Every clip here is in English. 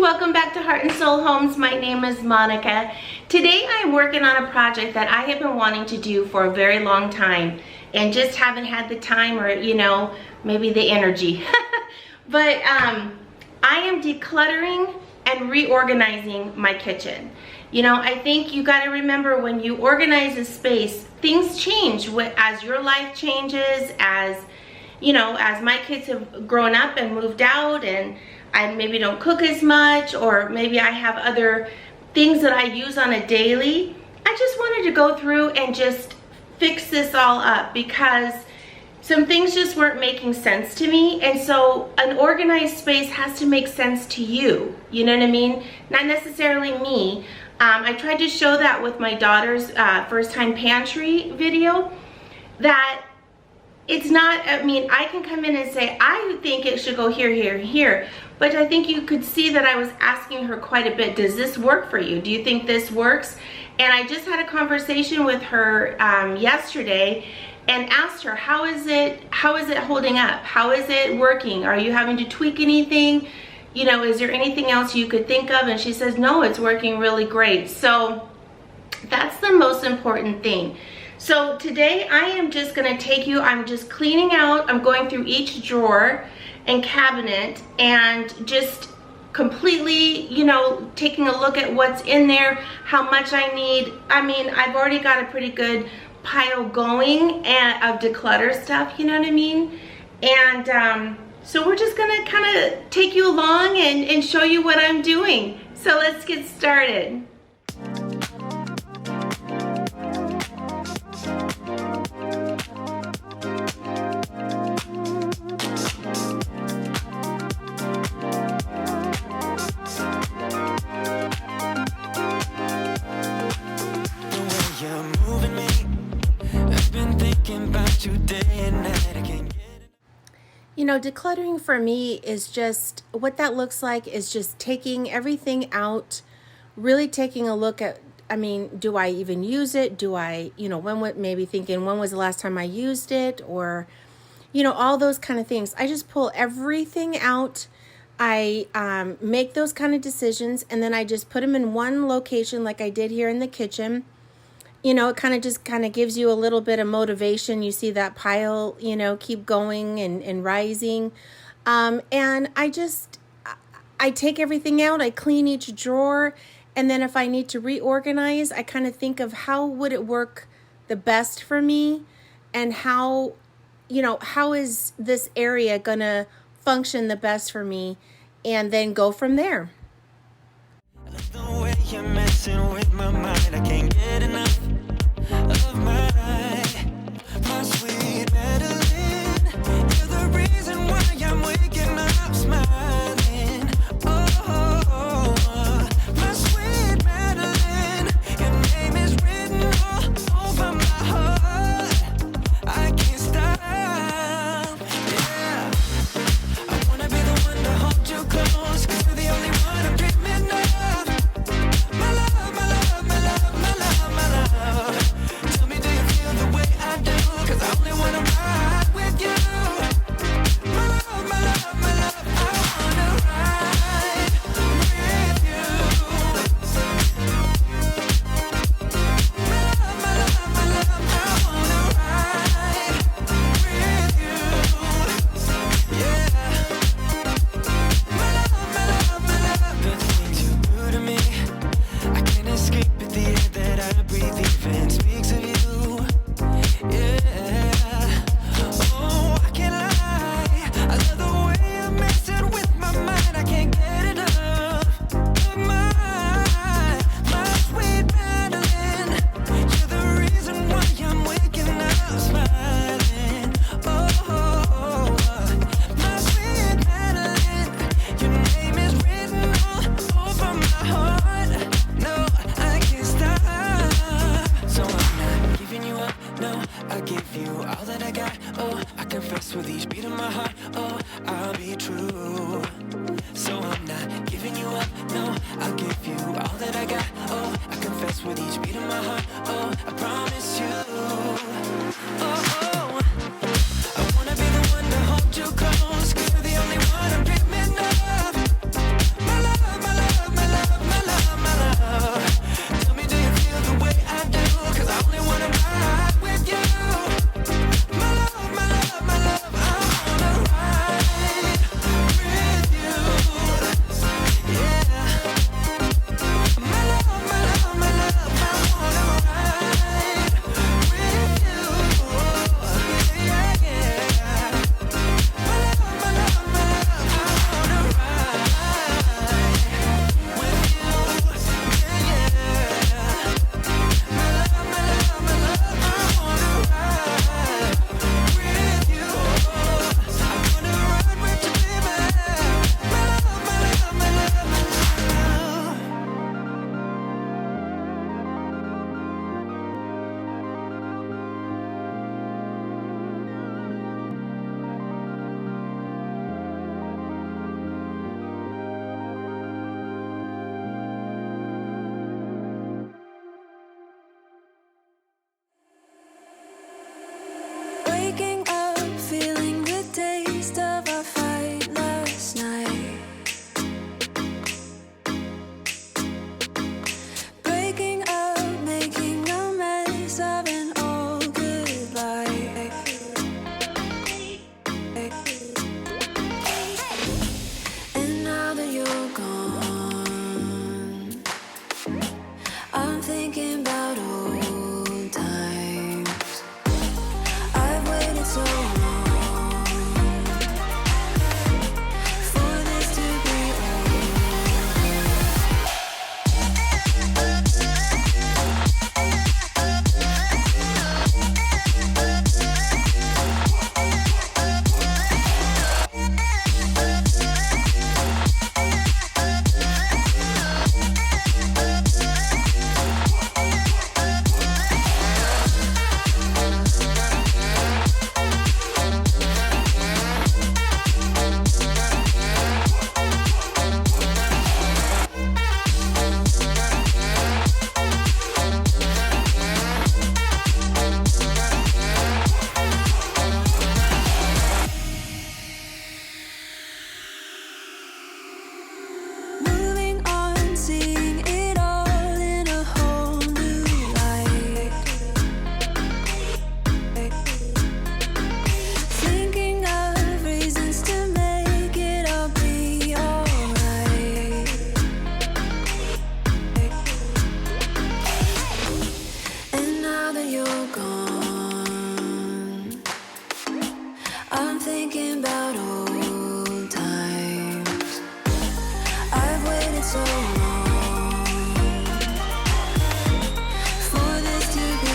welcome back to Heart and Soul Homes. My name is Monica. Today I'm working on a project that I have been wanting to do for a very long time and just haven't had the time or, maybe the energy. But I am decluttering and reorganizing my kitchen. I think you got to remember, when you organize a space, things change as your life changes, as my kids have grown up and moved out, and I maybe don't cook as much, or maybe I have other things that I use on a daily. I just wanted to go through and just fix this all up because some things just weren't making sense to me. And so an organized space has to make sense to you. You know what I mean? Not necessarily me. I tried to show that with my daughter's first time pantry video, that it's not, I can come in and say, I think it should go here, here, here. But I think you could see that I was asking her quite a bit, does this work for you? Do you think this works? And I just had a conversation with her yesterday and asked her, how is it holding up? How is it working? Are you having to tweak anything? Is there anything else you could think of? And she says, no, it's working really great. So that's the most important thing. So today I am just going to take you, I'm just cleaning out, I'm going through each drawer and cabinet and just completely, taking a look at what's in there, how much I need. I've already got a pretty good pile going of declutter stuff, you know what I mean? And so we're just gonna kind of take you along and show you what I'm doing. So let's get started. Decluttering for me is just, what that looks like is just taking everything out, really taking a look at, do I even use it? Do I, maybe thinking, when was the last time I used it? Or, all those kind of things. I just pull everything out. I make those kind of decisions, and then I just put them in one location like I did here in the kitchen. It kind of gives you a little bit of motivation. You see that pile, keep going and rising. And I take everything out, I clean each drawer, and then if I need to reorganize, I kind of think of how would it work the best for me, and how is this area gonna function the best for me, and then go from there. The way you're messing with my mind, I can't get enough of my sweet Madeline. You're the reason why I'm waking up smiling. Oh, my sweet Madeline, your name is written all over my heart. I can't stop. Yeah, I wanna be the one to hold you close, 'cause you're the only one I'm dreaming of. My love, my love, my love, my love, my love. Tell me, do you feel the way I do? 'Cause I only wanna ride with you. My love, my love, my love, I wanna ride with you. My love, my love, my love, I wanna ride with you. Yeah. My love, my love, my love. The things you do to me, I can't escape it. The air that I breathe even speaks of you. Yeah. Oh, I can't lie, I love the way you're messing with my mind. I can't get enough of my sweet Madeline. You're the reason why I'm waking up smiling. Oh, my sweet Madeline, your name is written all over my heart. No, I can't stop. So I'm not giving you up, no, I'll give you all that I got. Oh, I confess with each beat of my heart. Oh, I'll be true. So I'm not giving you up, no, I'll give you all that I got. Oh, I confess with each beat of my heart. Oh, I promise you. Oh, I wanna be the one to hold you close, 'cause you're the only one I'm dreaming of. My love, my love. thinking about old times. I've waited so long for this to be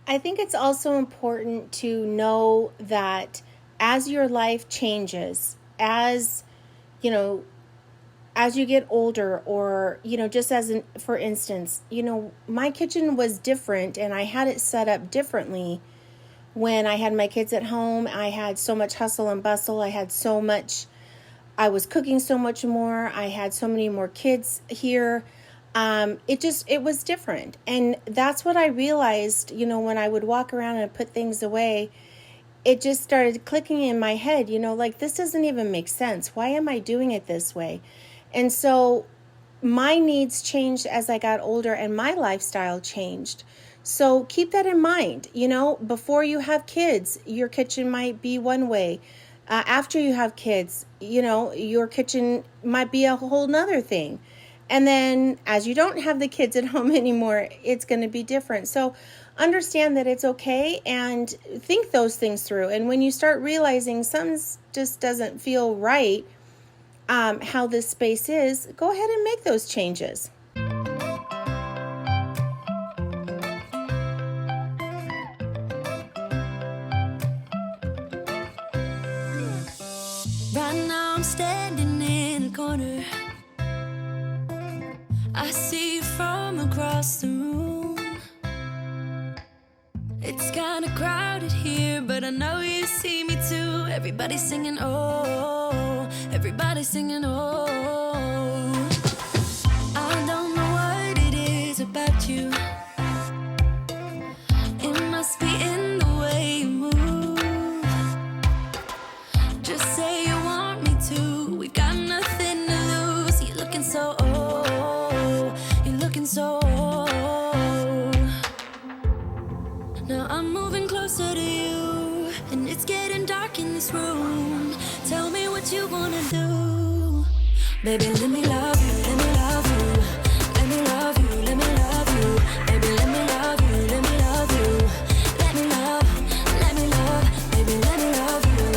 I think it's also important to know that as your life changes, as you know, as you get older, or just for instance, my kitchen was different and I had it set up differently when I had my kids at home. I had so much hustle and bustle. I was cooking so much more. I had so many more kids here. It was different. And that's what I realized, when I would walk around and put things away, it just started clicking in my head, like, this doesn't even make sense. Why am I doing it this way? And so my needs changed as I got older and my lifestyle changed. So keep that in mind. Before you have kids, your kitchen might be one way. After you have kids, your kitchen might be a whole nother thing. And then as you don't have the kids at home anymore, it's going to be different. So understand that it's okay and think those things through. And when you start realizing something just doesn't feel right, how this space is, go ahead and make those changes. right now. I'm standing in the corner. I see you from across the room. It's kinda crowded here, but I know you see me too. Everybody's singing, oh, everybody's singing, oh. I don't know what it is about you. It must be in the way you move. Just say you want me to. We've got nothing to lose. You're looking so old. You're looking so old. Now I'm moving closer to you, and it's getting dark in this room. Tell me what you wanna do. Baby, let me love you, let me love you. Let me love you, let me love you. Baby, let me love you, let me love you. Let me love, baby, let me love you.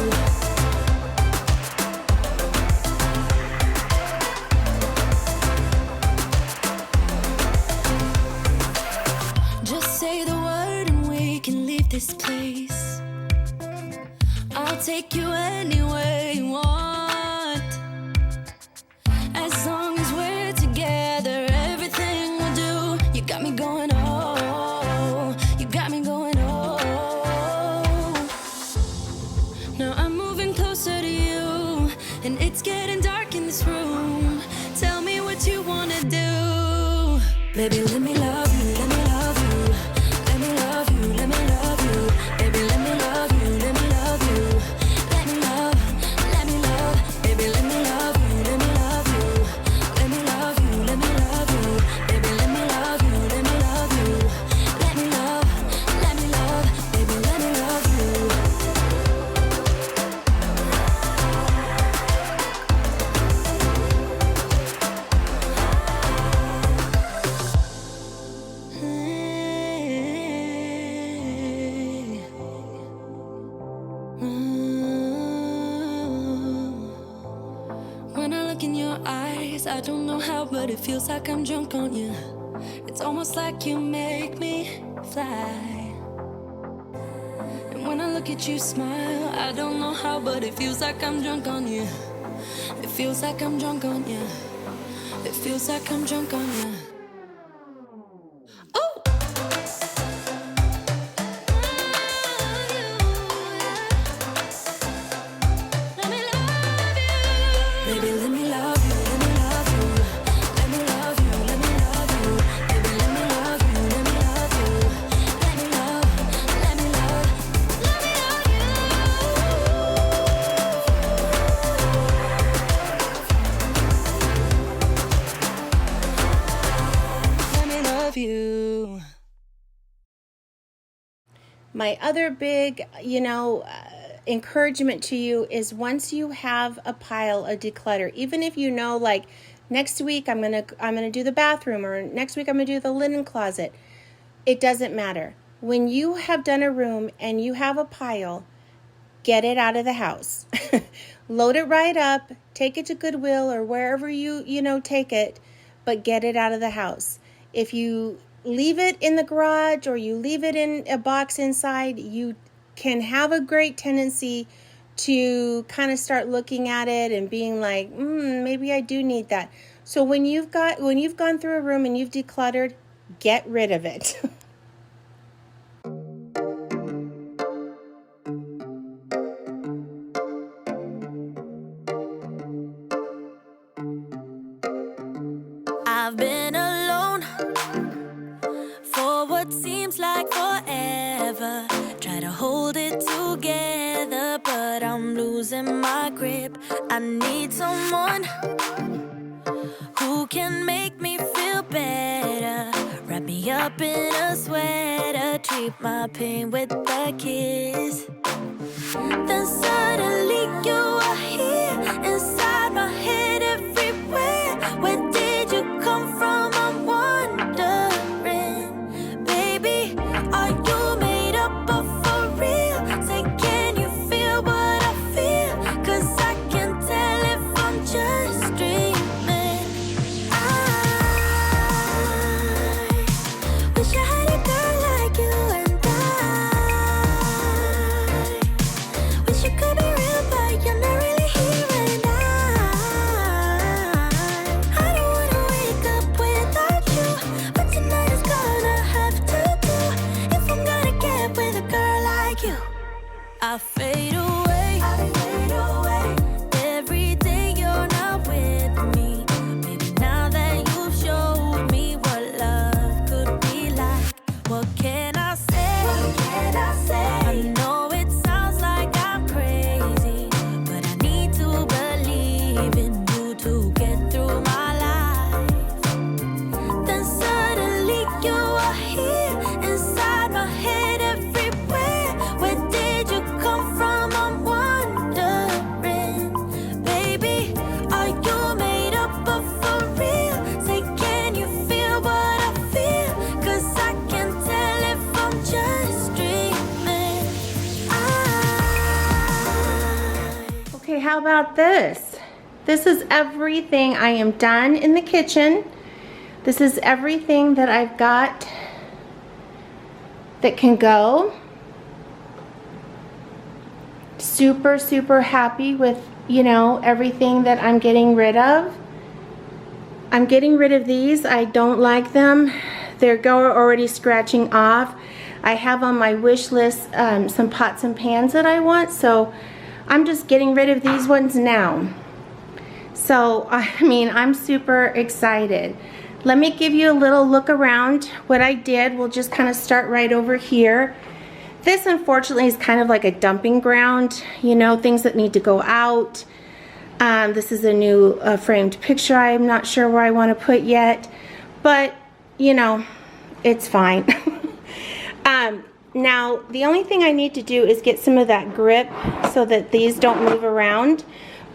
Just say the word and we can leave this place. I'll take you anywhere you want. As long as we're together, everything we'll do. You got me going, oh, you got me going, oh. Now I'm moving closer to you, and it's getting dark in this room. Tell me what you wanna do. Baby, let me love you, let me love you. Let me love you, let me love you. Baby, let me love you, let me love you. Let me love, baby, let me love you, let me love you. Let me love you, let me love you. Baby, let me love you, let me love you. Let me love, baby, let me love you. When I look in your eyes, I don't know how, but it feels like I'm drunk on you. It's almost like you make me fly. And when I look at you smile, I don't know how, but it feels like I'm drunk on you. It feels like I'm drunk on you. It feels like I'm drunk on you. Oh! My other big, encouragement to you is once you have a pile of declutter, even if you know, like, next week I'm gonna do the bathroom, or next week I'm gonna do the linen closet. It doesn't matter. When you have done a room and you have a pile, get it out of the house. Load it right up, take it to Goodwill or wherever you take it, but get it out of the house. If you leave it in the garage or you leave it in a box inside, you can have a great tendency to kind of start looking at it and being like, maybe I do need that. So when you've gone through a room and you've decluttered, get rid of it. I've been alone for what seems like forever. Try to hold it together, but I'm losing my grip. I need someone who can make me feel better. Wrap me up in a sweater, treat my pain with a kiss. Then suddenly you are here, inside my head everywhere. Where did you come from? I'm wondering. Baby, are you made up of for real? Say, can you feel what I feel? 'Cause I can tell if I'm just dreaming. I wish I had a girl like you, and I wish you could be real, but you're not really here. And I don't wanna wake up without you, but tonight is gonna have to do if I'm gonna get with a girl like you. I fade away. Every day you're not with me. Maybe now that you've showed me what love could be like, what can I say? I know it sounds like I'm crazy, but I need to believe in you to get through my life. Then suddenly you are here, inside my head everywhere. Where did you come from? I'm wondering. Baby, are you made up of for real? Say, can you feel what I feel? 'Cause I can tell if I'm just dreaming. Okay, how about this? This is everything I am done in the kitchen. This is everything that I've got that can go. Super, super happy with, everything that I'm getting rid of. I'm getting rid of these. I don't like them. They're already scratching off. I have on my wish list some pots and pans that I want, so I'm just getting rid of these ones now. So, I'm super excited. Let me give you a little look around what I did. We'll just kind of start right over here. This, unfortunately, is kind of like a dumping ground, things that need to go out. This is a new framed picture. I'm not sure where I want to put yet, but, it's fine. Now, the only thing I need to do is get some of that grip so that these don't move around.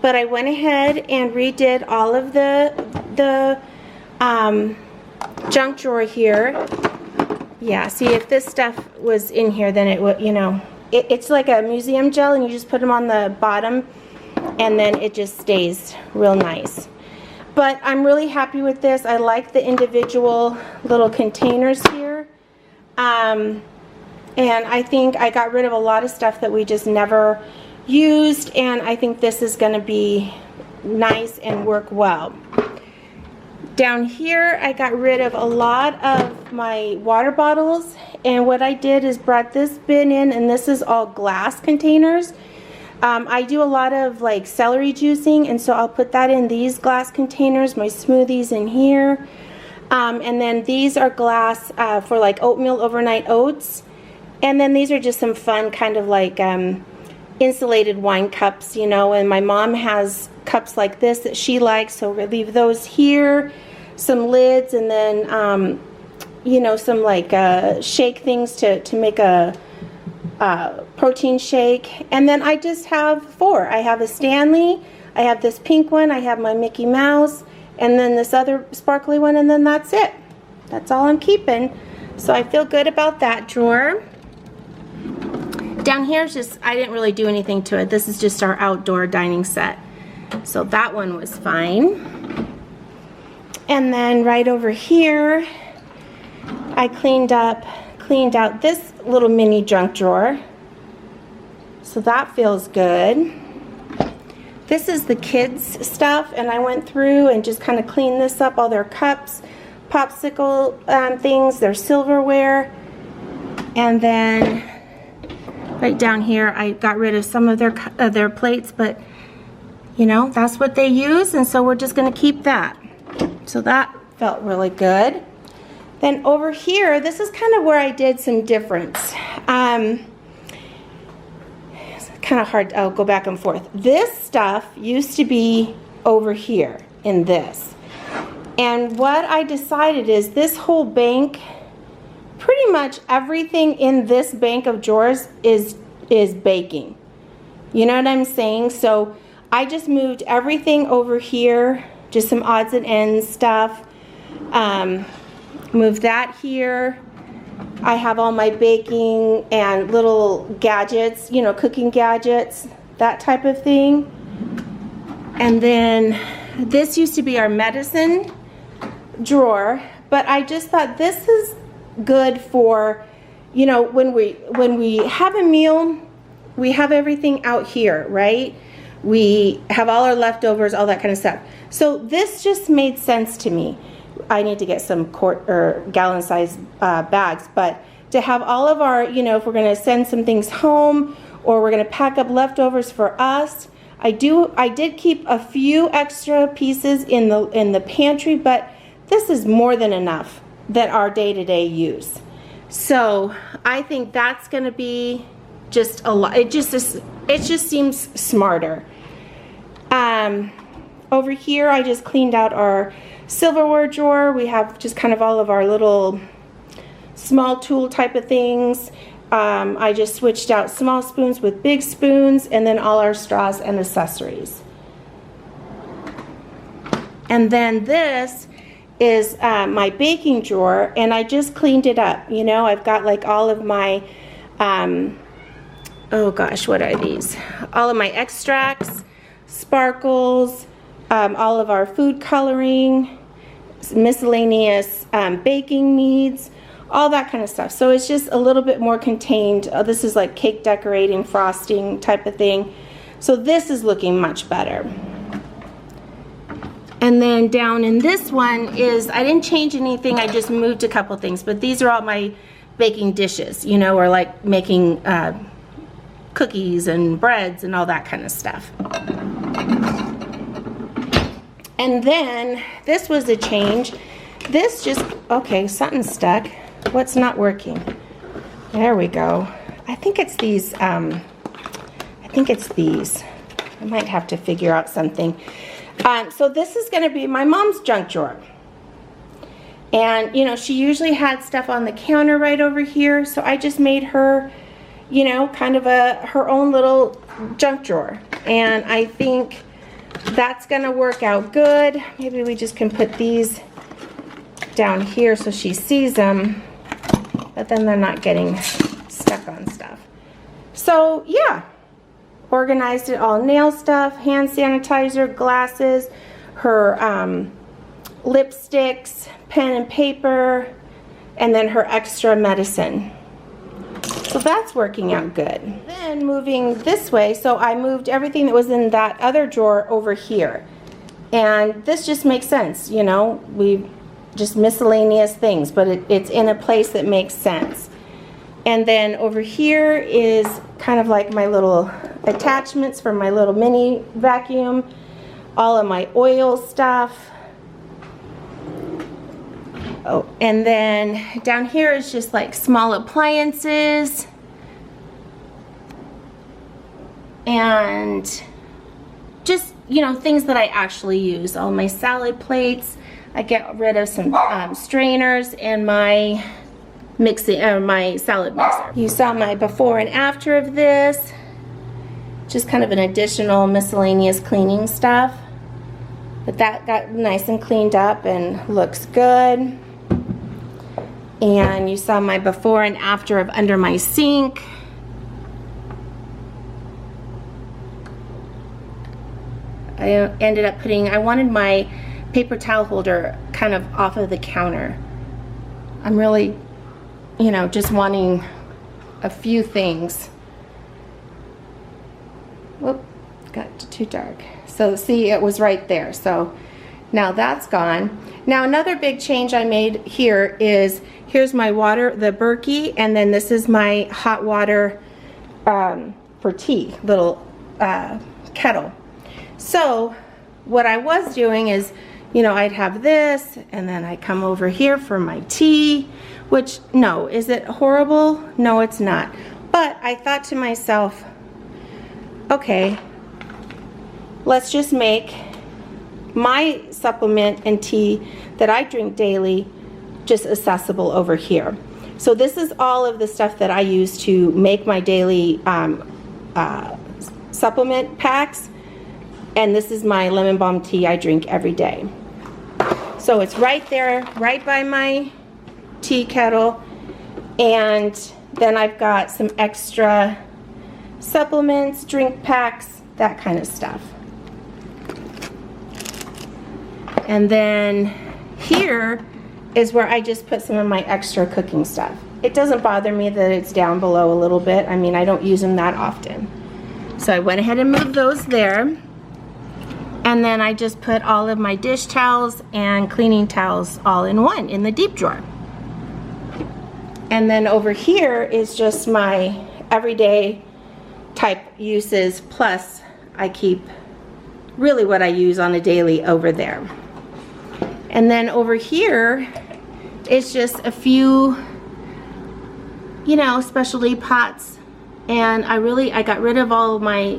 But I went ahead and redid all of the junk drawer here. Yeah, see, if this stuff was in here, then it would, it's like a museum gel, and you just put them on the bottom, and then it just stays real nice. But I'm really happy with this. I like the individual little containers here. And I think I got rid of a lot of stuff that we just never used, and I think this is going to be nice and work well. Down here, I got rid of a lot of my water bottles, and what I did is brought this bin in, and this is all glass containers. I do a lot of like celery juicing, and so I'll put that in these glass containers, my smoothies in here. And then these are glass for like oatmeal overnight oats. And then these are just some fun kind of like insulated wine cups, and my mom has cups like this that she likes, so we'll leave those here. Some lids, and then some like shake things to make a protein shake. And then I just have 4. I have a Stanley, I have this pink one, I have my Mickey Mouse, and then this other sparkly one, and then that's it. That's all I'm keeping. So I feel good about that drawer. Down here is just, I didn't really do anything to it. This is just our outdoor dining set. So that one was fine. And then right over here, I cleaned out this little mini junk drawer. So that feels good. This is the kids stuff, and I went through and just kind of cleaned this up, all their cups, popsicle things, their silverware. And then right down here, I got rid of some of their plates, but you know, that's what they use, and so we're just gonna keep that. So that felt really good. Then over here, this is kind of where I did some difference. It's kind of hard, I'll go back and forth. This stuff used to be over here in this. And what I decided is this whole bank, pretty much everything in this bank of drawers is baking. You know what I'm saying? So I just moved everything over here, just some odds and ends stuff. Move that here. I have all my baking and little gadgets, you know, cooking gadgets, that type of thing. And then this used to be our medicine drawer, but I just thought this is good for, you know, when we have a meal, we have everything out here, right? We have all our leftovers, all that kind of stuff. So this just made sense to me. I need to get some quart or gallon size bags, but to have all of our, you know, if we're going to send some things home or we're going to pack up leftovers for us, I did keep a few extra pieces in the pantry, but this is more than enough that our day-to-day use. So I think that's going to be just a lot. It just seems smarter. Over here, I just cleaned out our silverware drawer. We have just kind of all of our little small tool type of things. I just switched out small spoons with big spoons, and then all our straws and accessories. And then this is my baking drawer, and I just cleaned it up. You know, I've got like all of my, oh gosh, what are these? All of my extracts, sparkles, all of our food coloring, miscellaneous baking needs, all that kind of stuff. So it's just a little bit more contained. This is like cake decorating, frosting type of thing. So this is looking much better. And then down in this one is, I didn't change anything, I just moved a couple things, but these are all my baking dishes, you know, or like making cookies and breads and all that kind of stuff. And then this was a change. This just, okay, something's stuck. What's not working? There we go. I think it's these, I might have to figure out something. So this is going to be my mom's junk drawer. And, you know, she usually had stuff on the counter right over here. So I just made her, you know, kind of her own little junk drawer. And I think that's going to work out good. Maybe we just can put these down here so she sees them. But then they're not getting stuck on stuff. So, yeah. Organized it all, nail stuff, hand sanitizer, glasses, her lipsticks, pen and paper, and then her extra medicine. So that's working out good. Then moving this way, so I moved everything that was in that other drawer over here. And this just makes sense, you know, we just miscellaneous things, but it's in a place that makes sense. And then over here is kind of like my little attachments for my little mini vacuum, all of my oil stuff. Oh, and then down here is just like small appliances and just, you know, things that I actually use. All my salad plates. I get rid of some strainers and my my salad mixer. You saw my before and after of this. Just kind of an additional miscellaneous cleaning stuff. But that got nice and cleaned up and looks good. And you saw my before and after of under my sink. I ended up I wanted my paper towel holder kind of off of the counter. I'm really, you know, just wanting a few things. Whoop, got too dark. So see, it was right there. So now that's gone. Now another big change I made here is, here's my water, the Berkey, and then this is my hot water for tea, little kettle. So what I was doing is, you know, I'd have this, and then I come over here for my tea, which, no, is it horrible? No, it's not. But I thought to myself, okay, let's just make my supplement and tea that I drink daily just accessible over here. So this is all of the stuff that I use to make my daily supplement packs. And this is my lemon balm tea I drink every day. So it's right there, right by my tea kettle. And then I've got some extra supplements, drink packs, that kind of stuff. And then here is where I just put some of my extra cooking stuff. It doesn't bother me that it's down below a little bit. I mean, I don't use them that often. So I went ahead and moved those there. And then I just put all of my dish towels and cleaning towels all in one in the deep drawer. And then over here is just my everyday type uses, plus I keep really what I use on a daily over there. And then over here is just a few, you know, specialty pots. And I got rid of all of my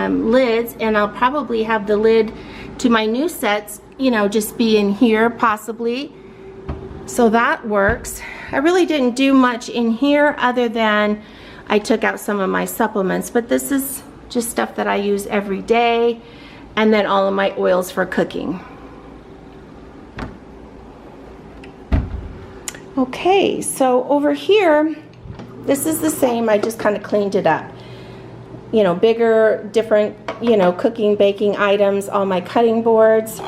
lids, and I'll probably have the lid to my new sets, you know, just be in here possibly. So that works. I really didn't do much in here other than I took out some of my supplements, but this is just stuff that I use every day, and then all of my oils for cooking. Okay, so over here, this is the same, I just kind of cleaned it up. You know, bigger, different, you know, cooking, baking items, all my cutting boards,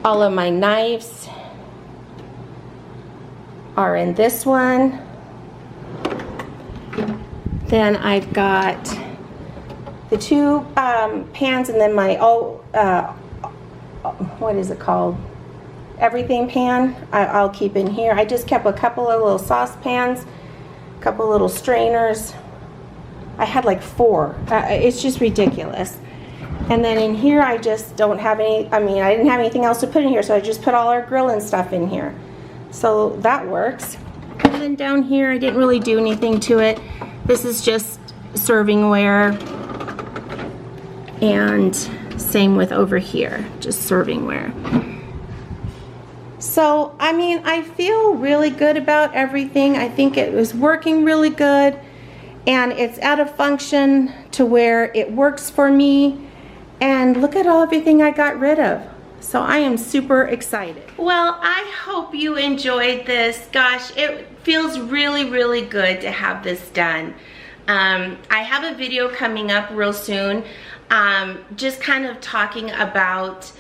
all of my knives are in this one. Then I've got the two pans, and then my, what is it called? Everything pan I'll keep in here. I just kept a couple of little saucepans, a couple little strainers. I had like 4. It's just ridiculous. And then in here I just don't have any, I mean, I didn't have anything else to put in here, so I just put all our grilling stuff in here. So that works. And then down here I didn't really do anything to it. This is just servingware, and same with over here, just servingware. So, I mean, I feel really good about everything. I think it was working really good, and it's at a function to where it works for me. And look at everything I got rid of. So I am super excited. Well, I hope you enjoyed this. Gosh, it feels really, really good to have this done. I have a video coming up real soon, just kind of talking about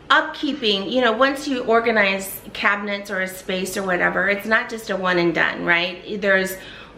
upkeeping. You know, once you organize cabinets or a space or whatever, it's not just a one and done, right? There's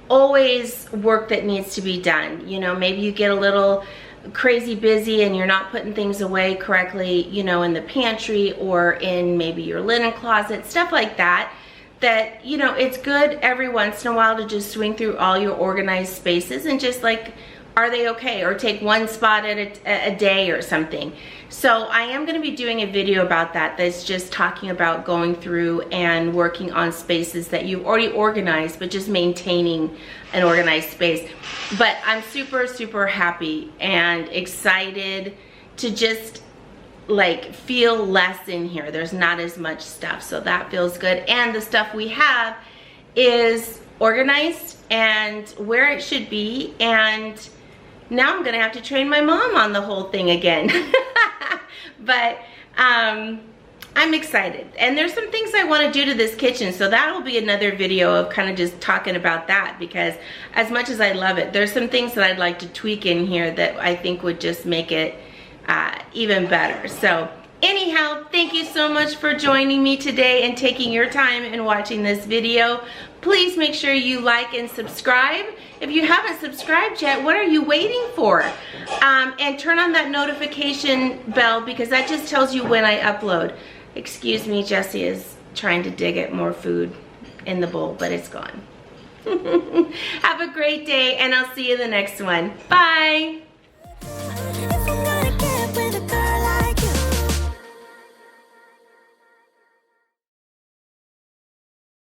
always work that needs to be done. You know, maybe you get a little crazy busy and you're not putting things away correctly, you know, in the pantry or in maybe your linen closet, stuff like that. That, you know, it's good every once in a while to just swing through all your organized spaces and just like, are they okay? Or take one spot at a day or something. So I am going to be doing a video about that, that's just talking about going through and working on spaces that you've already organized, but just maintaining an organized space. But I'm super, super happy and excited to just like feel less in here. There's not as much stuff, so that feels good. And the stuff we have is organized and where it should be, and now I'm gonna have to train my mom on the whole thing again. But I'm excited, and there's some things I want to do to this kitchen, so that'll be another video of kind of just talking about that, because as much as I love it, there's some things that I'd like to tweak in here that I think would just make it even better. So anyhow, thank you so much for joining me today and taking your time and watching this video. Please make sure you like and subscribe. If you haven't subscribed yet, what are you waiting for? And turn on that notification bell, because that just tells you when I upload. Excuse me, Jessie is trying to dig at more food in the bowl, but it's gone. Have a great day, and I'll see you in the next one. Bye.